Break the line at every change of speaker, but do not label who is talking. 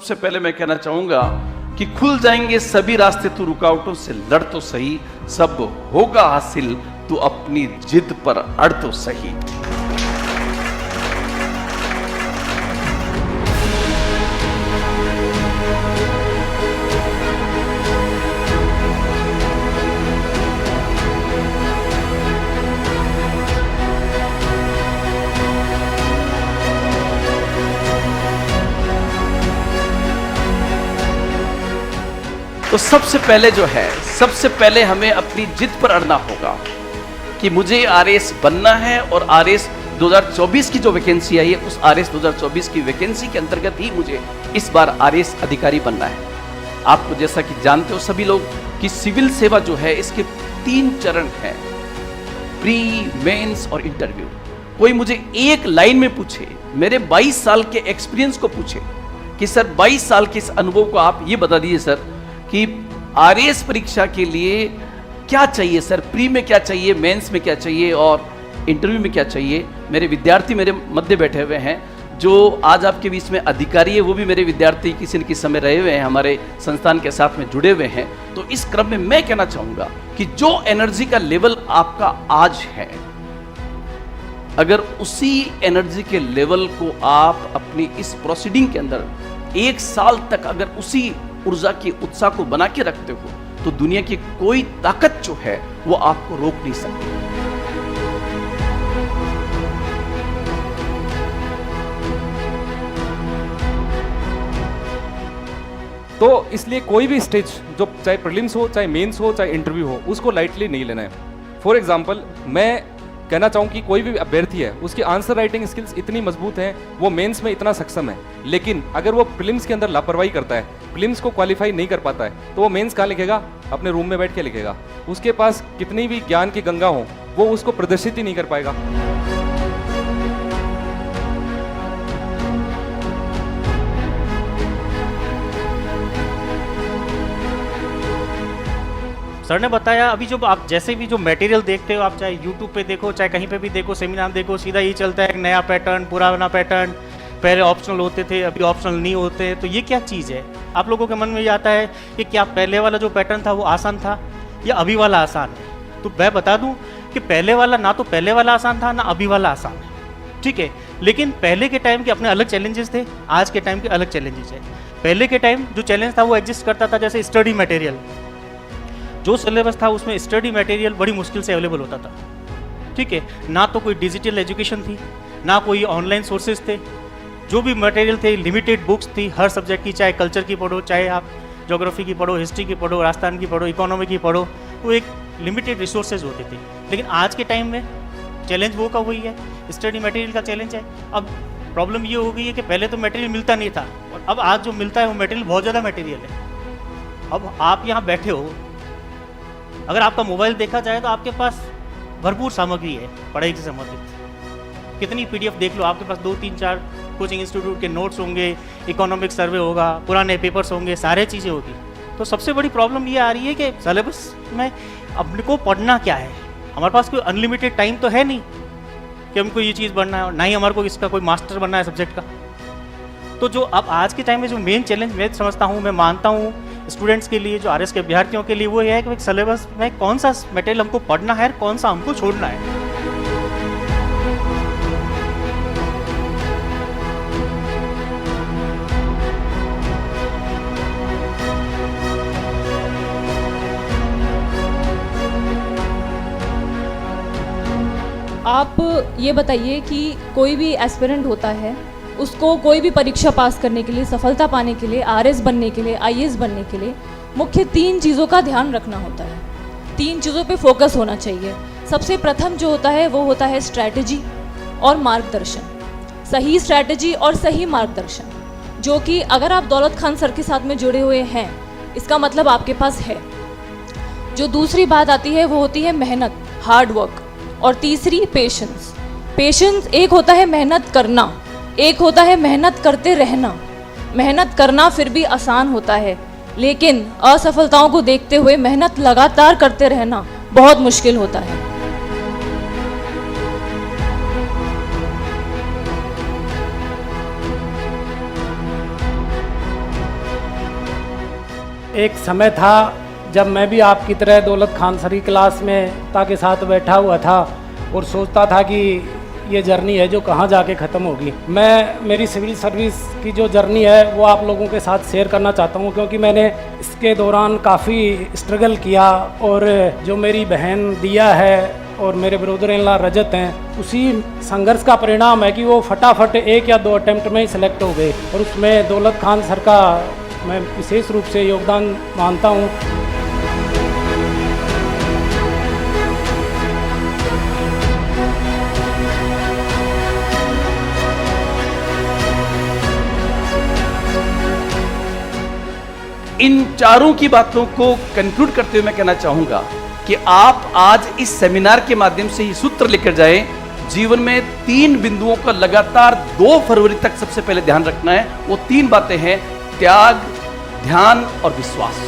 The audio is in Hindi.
सबसे पहले मैं कहना चाहूंगा कि खुल जाएंगे सभी रास्ते, तू रुकावटों से लड़ तो सही, सब होगा हासिल, तू अपनी जिद पर अड़ तो सही। तो सबसे पहले हमें अपनी जिद पर अड़ना होगा कि मुझे आरएस बनना है, और आरएस 2024 की जो वैकेंसी आई है, उस आरएस 2024 की वैकेंसी के अंतर्गत ही मुझे इस बार आरएस अधिकारी बनना है। आपको जैसा कि जानते हो सभी लोग कि सिविल सेवा जो है इसके 3 चरण हैं, प्री, मेंस और इंटरव्यू। कोई मुझे एक लाइन में पूछे, मेरे 22 साल के एक्सपीरियंस को पूछे कि सर 22 साल के इस अनुभव को आप ये बता दीजिए सर कि आरएएस परीक्षा के लिए क्या चाहिए सर, प्री में क्या चाहिए, मेंस में क्या चाहिए और इंटरव्यू में क्या चाहिए। मेरे विद्यार्थी मेरे मध्य बैठे हुए हैं, जो आज आपके बीच में अधिकारी है वो भी मेरे विद्यार्थी किसी न किसी समय रहे हुए हैं, हमारे संस्थान के साथ में जुड़े हुए हैं। तो इस क्रम में मैं कहना चाहूंगा कि जो एनर्जी का लेवल आपका आज है, अगर उसी एनर्जी के लेवल को आप अपनी इस प्रोसीडिंग के अंदर 1 साल तक अगर उसी ऊर्जा की उत्साह को बना के रखते हो, तो दुनिया की कोई ताकत जो है वो आपको रोक नहीं सकती।
तो इसलिए कोई भी स्टेज, जो चाहे प्रीलिम्स हो, चाहे मेंस हो, चाहे इंटरव्यू हो, उसको लाइटली नहीं लेना है। फॉर एग्जांपल, मैं कहना चाहूँ कि कोई भी अभ्यर्थी है, उसकी आंसर राइटिंग स्किल्स इतनी मजबूत हैं, वो मेंस में इतना सक्षम है, लेकिन अगर वो प्रीलिम्स के अंदर लापरवाही करता है, प्रीलिम्स को क्वालिफाई नहीं कर पाता है, तो वो मेंस कहाँ लिखेगा? अपने रूम में बैठ के लिखेगा। उसके पास कितनी भी ज्ञान की गंगा हो, वो उसको प्रदर्शित ही नहीं कर पाएगा।
सर ने बताया, अभी जो आप जैसे भी जो मटेरियल देखते हो, आप चाहे यूट्यूब पे देखो, चाहे कहीं पे भी देखो, सेमिनार देखो, सीधा यही चलता है, एक नया पैटर्न, पुराना पैटर्न, पहले ऑप्शनल होते थे, अभी ऑप्शनल नहीं होते। तो ये क्या चीज़ है? आप लोगों के मन में ये आता है कि क्या पहले वाला जो पैटर्न था वो आसान था या अभी वाला आसान है? तो मैं बता दूं कि पहले वाला, ना तो पहले वाला आसान था ना अभी वाला आसान है, ठीक है। लेकिन पहले के टाइम के अपने अलग चैलेंजेस थे, आज के टाइम के अलग चैलेंजेस है। पहले के टाइम जो चैलेंज था वो एग्जिस्ट करता था, जैसे स्टडी मटेरियल, जो सिलेबस था उसमें स्टडी मटेरियल बड़ी मुश्किल से अवेलेबल होता था, ठीक है। ना तो कोई डिजिटल एजुकेशन थी, ना कोई ऑनलाइन सोर्सेज थे, जो भी मटेरियल थे लिमिटेड बुक्स थी हर सब्जेक्ट की, चाहे कल्चर की पढ़ो, चाहे आप ज्योग्राफी की पढ़ो, हिस्ट्री की पढ़ो, राजस्थान की पढ़ो, इकोनॉमी की पढ़ो, तो एक लिमिटेड रिसोर्सेज होते थे। लेकिन आज के टाइम में चैलेंज वो का वही है, स्टडी मटेरियल का चैलेंज है। अब प्रॉब्लम ये हो गई है कि पहले तो मटेरियल मिलता नहीं था, और अब आज जो मिलता है वो मटेरियल बहुत ज़्यादा मटेरियल है। अब आप यहाँ बैठे हो, अगर आपका मोबाइल देखा जाए तो आपके पास भरपूर सामग्री है पढ़ाई से संबंधित। कितनी पीडीएफ देख लो, आपके पास 2, 3, 4 कोचिंग इंस्टीट्यूट के नोट्स होंगे, इकोनॉमिक सर्वे होगा, पुराने पेपर्स होंगे, सारे चीज़ें होगी। तो सबसे बड़ी प्रॉब्लम ये आ रही है कि सिलेबस में अपने को पढ़ना क्या है। हमारे पास कोई अनलिमिटेड टाइम तो है नहीं कि हमको ये चीज़ पढ़ना है, और ना ही हमारे को इसका कोई मास्टर बनना है सब्जेक्ट का। तो जो अब आज के टाइम में जो मेन चैलेंज मैं समझता हूँ, मैं मानता हूँ स्टूडेंट्स के लिए, जो आरएस के अभ्यर्थियों के लिए, वो ये है कि सिलेबस में कौन सा मटेरियल हमको पढ़ना है, कौन सा हमको छोड़ना है।
आप ये बताइए कि कोई भी एस्पिरेंट होता है, उसको कोई भी परीक्षा पास करने के लिए, सफलता पाने के लिए, आरएस बनने के लिए, आईएएस बनने के लिए मुख्य 3 चीज़ों का ध्यान रखना होता है। 3 चीज़ों पे फोकस होना चाहिए। सबसे प्रथम जो होता है वो होता है स्ट्रैटेजी और मार्गदर्शन। सही स्ट्रैटेजी और सही मार्गदर्शन, जो कि अगर आप दौलत खान सर के साथ में जुड़े हुए हैं, इसका मतलब आपके पास है। जो दूसरी बात आती है वो होती है मेहनत, हार्ड वर्क, और तीसरी पेशेंस। पेशेंस एक होता है मेहनत करना, एक होता है मेहनत करते रहना। मेहनत करना फिर भी आसान होता है, लेकिन असफलताओं को देखते हुए मेहनत लगातार करते रहना बहुत मुश्किल होता है।
एक समय था जब मैं भी आपकी तरह दौलत खान सर की क्लास में पिता के साथ बैठा हुआ था और सोचता था कि ये जर्नी है जो कहाँ जाके ख़त्म होगी। मैं मेरी सिविल सर्विस की जो जर्नी है वो आप लोगों के साथ शेयर करना चाहता हूँ, क्योंकि मैंने इसके दौरान काफ़ी स्ट्रगल किया और जो मेरी बहन दिया है और मेरे ब्रदर इन लॉ रजत हैं, उसी संघर्ष का परिणाम है कि वो फटाफट 1 या 2 अटेम्प्ट में ही सिलेक्ट हो गए और उसमें दौलत खान सर का मैं विशेष रूप से योगदान मानता हूँ।
इन चारों की बातों को कंक्लूड करते हुए मैं कहना चाहूंगा कि आप आज इस सेमिनार के माध्यम से ही सूत्र लेकर जाएं। जीवन में 3 बिंदुओं का लगातार 2 फरवरी तक सबसे पहले ध्यान रखना है। वो 3 बातें हैं: त्याग, ध्यान और विश्वास।